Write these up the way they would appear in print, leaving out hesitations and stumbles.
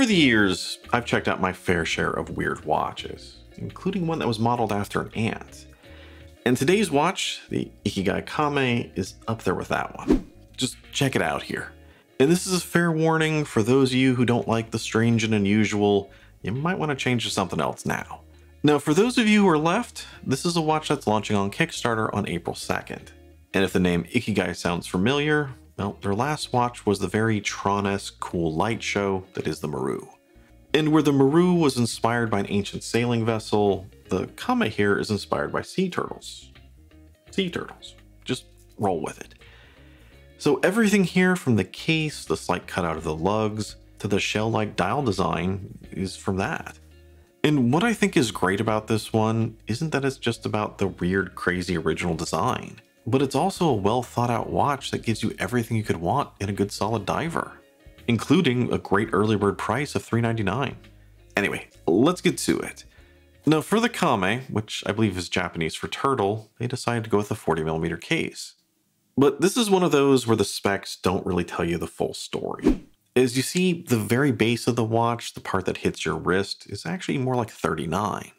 Over the years, I've checked out my fair share of weird watches, including one that was modeled after an ant. And today's watch, the Ikigai Kame, is up there with that one. Just check it out here. And this is a fair warning for those of you who don't like the strange and unusual. You might want to change to something else now. Now, for those of you who are left, this is a watch that's launching on Kickstarter on April 2nd. And if the name Ikigai sounds familiar, well, their last watch was the very Tron-esque cool light show that is the Maru. And where the Maru was inspired by an ancient sailing vessel, the Kame here is inspired by sea turtles. Sea turtles. Just roll with it. So everything here, from the case, the slight cutout of the lugs, to the shell-like dial design, is from that. And what I think is great about this one isn't that it's just about the weird, crazy original design, but it's also a well thought out watch that gives you everything you could want in a good solid diver, including a great early bird price of $399. Anyway, let's get to it. Now for the Kame, which I believe is Japanese for turtle, they decided to go with a 40mm case. But this is one of those where the specs don't really tell you the full story. As you see, the very base of the watch, the part that hits your wrist, is actually more like 39.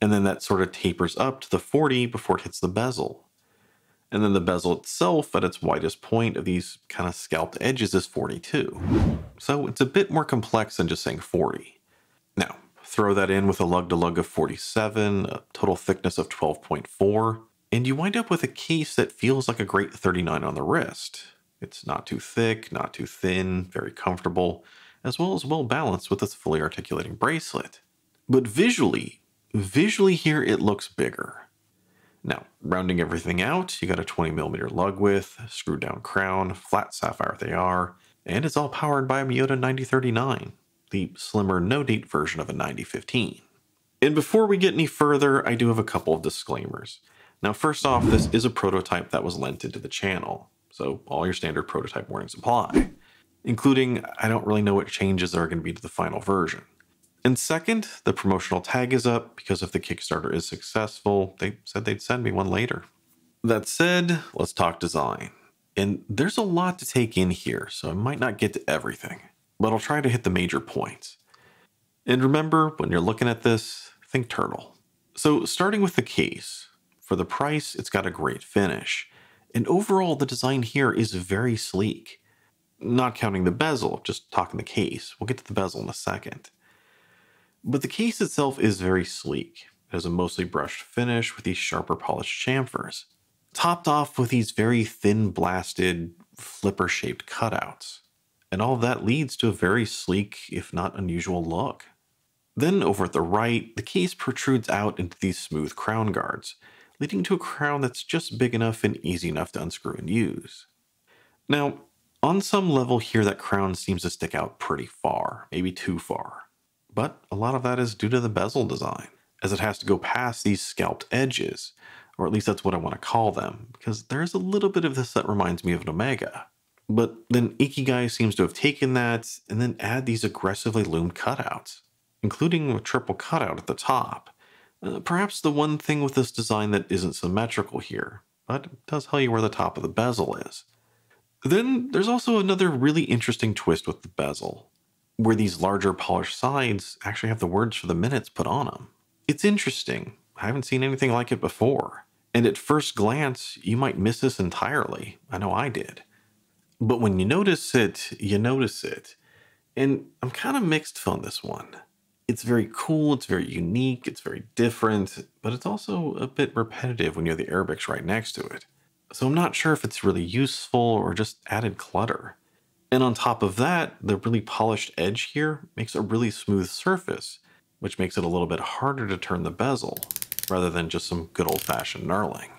And then that sort of tapers up to the 40 before it hits the bezel. And then the bezel itself at its widest point of these kind of scalped edges is 42. So it's a bit more complex than just saying 40. Now, throw that in with a lug-to-lug of 47, a total thickness of 12.4, and you wind up with a case that feels like a great 39 on the wrist. It's not too thick, not too thin, very comfortable, as well as well balanced with its fully articulating bracelet. But visually here it looks bigger. Now, rounding everything out, you got a 20mm lug width, screwed down crown, flat sapphire they are, and it's all powered by a Miyota 9039, the slimmer no-date version of a 9015. And before we get any further, I do have a couple of disclaimers. Now, first off, this is a prototype that was lent into the channel, so all your standard prototype warnings apply, including I don't really know what changes there are going to be to the final version. And second, the promotional tag is up because if the Kickstarter is successful, they said they'd send me one later. That said, let's talk design. And there's a lot to take in here, so I might not get to everything, but I'll try to hit the major points. And remember, when you're looking at this, think turtle. So starting with the case, for the price, it's got a great finish. And overall, the design here is very sleek. Not counting the bezel, just talking the case. We'll get to the bezel in a second. But the case itself is very sleek. It has a mostly brushed finish with these sharper polished chamfers, topped off with these very thin blasted flipper-shaped cutouts. And all of that leads to a very sleek, if not unusual look. Then over at the right, the case protrudes out into these smooth crown guards, leading to a crown that's just big enough and easy enough to unscrew and use. Now, on some level here, that crown seems to stick out pretty far, maybe too far. But a lot of that is due to the bezel design, as it has to go past these scalped edges, or at least that's what I want to call them, because there's a little bit of this that reminds me of an Omega. But then Ikigai seems to have taken that and then add these aggressively loomed cutouts, including a triple cutout at the top. Perhaps the one thing with this design that isn't symmetrical here, but it does tell you where the top of the bezel is. Then there's also another really interesting twist with the bezel, where these larger polished sides actually have the words for the minutes put on them. It's interesting. I haven't seen anything like it before. And at first glance, you might miss this entirely. I know I did. But when you notice it, you notice it. And I'm kind of mixed on this one. It's very cool, it's very unique, it's very different, but it's also a bit repetitive when you have the Arabics right next to it. So I'm not sure if it's really useful or just added clutter. And on top of that, the really polished edge here makes a really smooth surface, which makes it a little bit harder to turn the bezel, rather than just some good old-fashioned knurling.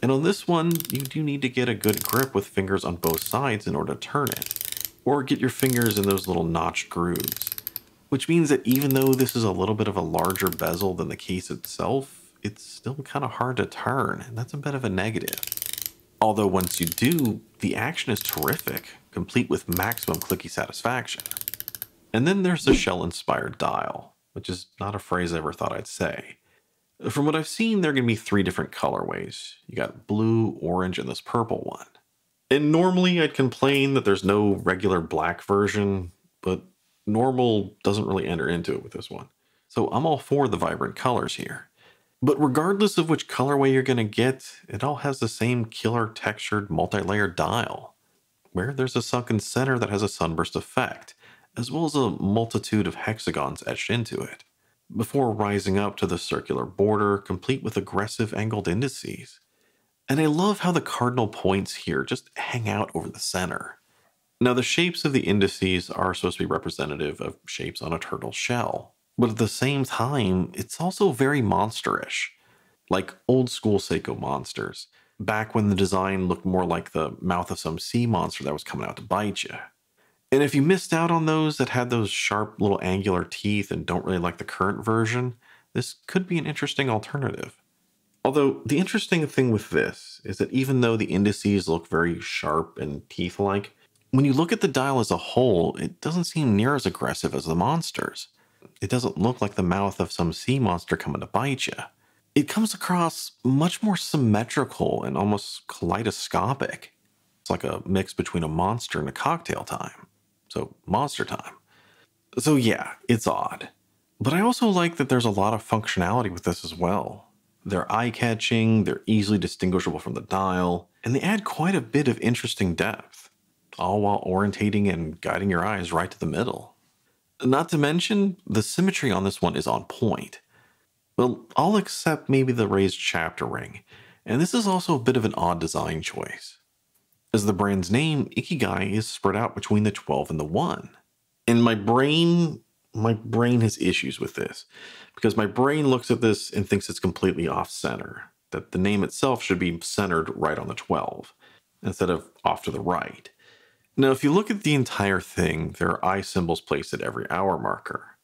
And on this one, you do need to get a good grip with fingers on both sides in order to turn it, or get your fingers in those little notched grooves. Which means that even though this is a little bit of a larger bezel than the case itself, it's still kind of hard to turn, and that's a bit of a negative. Although once you do, the action is terrific, complete with maximum clicky satisfaction. And then there's the shell-inspired dial, which is not a phrase I ever thought I'd say. From what I've seen, there are going to be 3 different colorways. You got blue, orange, and this purple one. And normally I'd complain that there's no regular black version, but Normal doesn't really enter into it with this one. So I'm all for the vibrant colors here. But regardless of which colorway you're going to get, it all has the same killer textured multi-layered dial, where there's a sunken center that has a sunburst effect, as well as a multitude of hexagons etched into it, before rising up to the circular border, complete with aggressive angled indices. And I love how the cardinal points here just hang out over the center. Now, the shapes of the indices are supposed to be representative of shapes on a turtle shell, but at the same time, it's also very monsterish, like old school Seiko Monsters, back when the design looked more like the mouth of some sea monster that was coming out to bite you. And if you missed out on those that had those sharp little angular teeth and don't really like the current version, this could be an interesting alternative. Although the interesting thing with this is that even though the indices look very sharp and teeth-like, when you look at the dial as a whole, it doesn't seem near as aggressive as the monsters. It doesn't look like the mouth of some sea monster coming to bite you. It comes across much more symmetrical and almost kaleidoscopic. It's like a mix between a monster and a cocktail time. So, monster time. So yeah, it's odd. But I also like that there's a lot of functionality with this as well. They're eye-catching, they're easily distinguishable from the dial, and they add quite a bit of interesting depth, all while orientating and guiding your eyes right to the middle. Not to mention, the symmetry on this one is on point. Well, all except maybe the raised chapter ring, and this is also a bit of an odd design choice. As the brand's name, Ikigai is spread out between the 12 and the 1. And my brain has issues with this, because my brain looks at this and thinks it's completely off-center, that the name itself should be centered right on the 12, instead of off to the right. Now, if you look at the entire thing, there are eye symbols placed at every hour marker.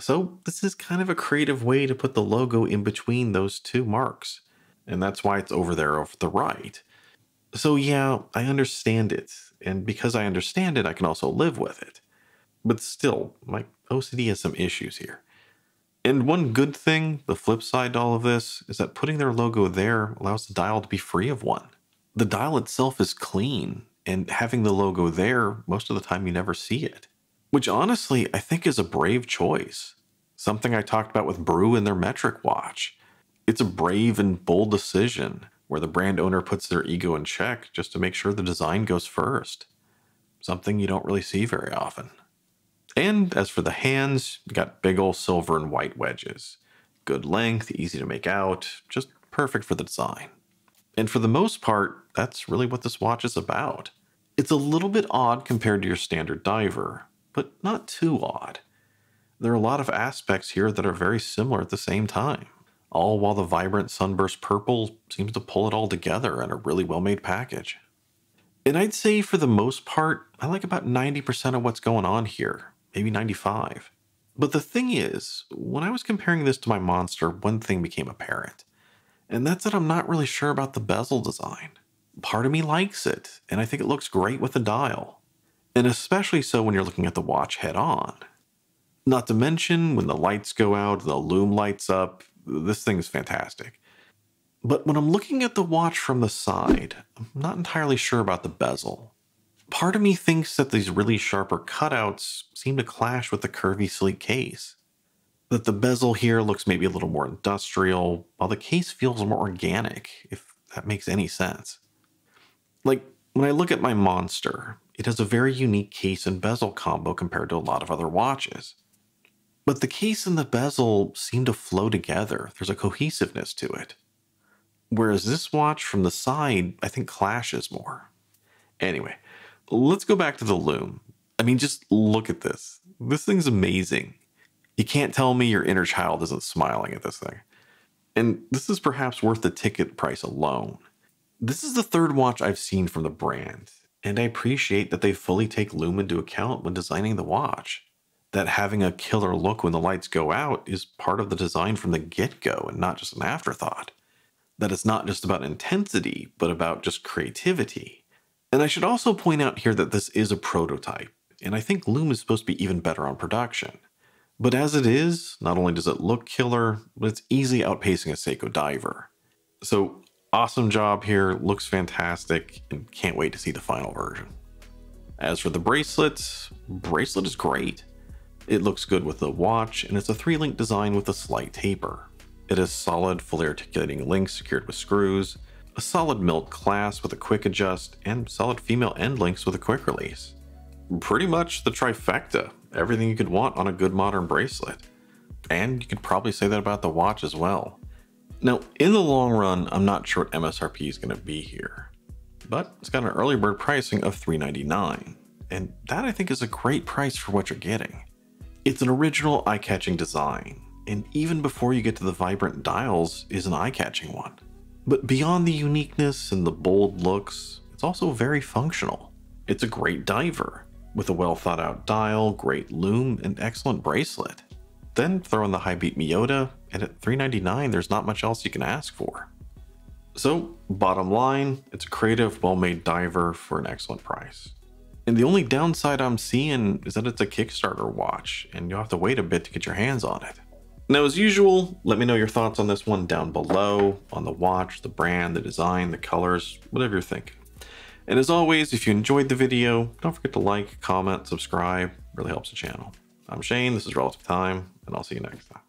So this is kind of a creative way to put the logo in between those two marks, and that's why it's over there off the right. So yeah, I understand it, and because I understand it, I can also live with it. But still, my OCD has some issues here. And one good thing, the flip side to all of this, is that putting their logo there allows the dial to be free of one. The dial itself is clean, and having the logo there, most of the time you never see it. Which honestly, I think is a brave choice. Something I talked about with Brew and their metric watch. It's a brave and bold decision, where the brand owner puts their ego in check just to make sure the design goes first. Something you don't really see very often. And as for the hands, you got big ol' silver and white wedges. Good length, easy to make out, just perfect for the design. And for the most part, that's really what this watch is about. It's a little bit odd compared to your standard diver, but not too odd. There are a lot of aspects here that are very similar at the same time, all while the vibrant sunburst purple seems to pull it all together in a really well-made package. And I'd say for the most part, I like about 90% of what's going on here, maybe 95. But the thing is, when I was comparing this to my Monster, one thing became apparent, and that's that I'm not really sure about the bezel design. Part of me likes it, and I think it looks great with the dial, and especially so when you're looking at the watch head on. Not to mention, when the lights go out, the LUME lights up, this thing is fantastic. But when I'm looking at the watch from the side, I'm not entirely sure about the bezel. Part of me thinks that these really sharper cutouts seem to clash with the curvy, sleek case. That the bezel here looks maybe a little more industrial, while the case feels more organic, if that makes any sense. Like, when I look at my Monster, it has a very unique case and bezel combo compared to a lot of other watches. But the case and the bezel seem to flow together. There's a cohesiveness to it. Whereas this watch from the side, I think, clashes more. Anyway, let's go back to the LUME. I mean, just look at this. This thing's amazing. You can't tell me your inner child isn't smiling at this thing. And this is perhaps worth the ticket price alone. This is the third watch I've seen from the brand, and I appreciate that they fully take LUME into account when designing the watch. That having a killer look when the lights go out is part of the design from the get-go and not just an afterthought. That it's not just about intensity, but about just creativity. And I should also point out here that this is a prototype, and I think LUME is supposed to be even better on production. But as it is, not only does it look killer, but it's easily outpacing a Seiko diver. So awesome job here, looks fantastic, and can't wait to see the final version. As for the bracelet is great. It looks good with the watch, and it's a 3-link design with a slight taper. It has solid, fully articulating links secured with screws, a solid milk clasp with a quick adjust, and solid female end links with a quick release. Pretty much the trifecta, everything you could want on a good modern bracelet. And you could probably say that about the watch as well. Now, in the long run, I'm not sure what MSRP is going to be here, but it's got an early bird pricing of $399, and that I think is a great price for what you're getting. It's an original eye-catching design, and even before you get to the vibrant dials is an eye-catching one. But beyond the uniqueness and the bold looks, it's also very functional. It's a great diver, with a well thought out dial, great lume, and excellent bracelet. Then throw in the high beat Miyota, and at $399 there's not much else you can ask for. So bottom line, it's a creative, well-made diver for an excellent price. And the only downside I'm seeing is that it's a Kickstarter watch, and you'll have to wait a bit to get your hands on it. Now, as usual, let me know your thoughts on this one down below, on the watch, the brand, the design, the colors, whatever you're thinking. And as always, if you enjoyed the video, don't forget to like, comment, subscribe. It really helps the channel. I'm Shane, this is Relative Time, and I'll see you next time.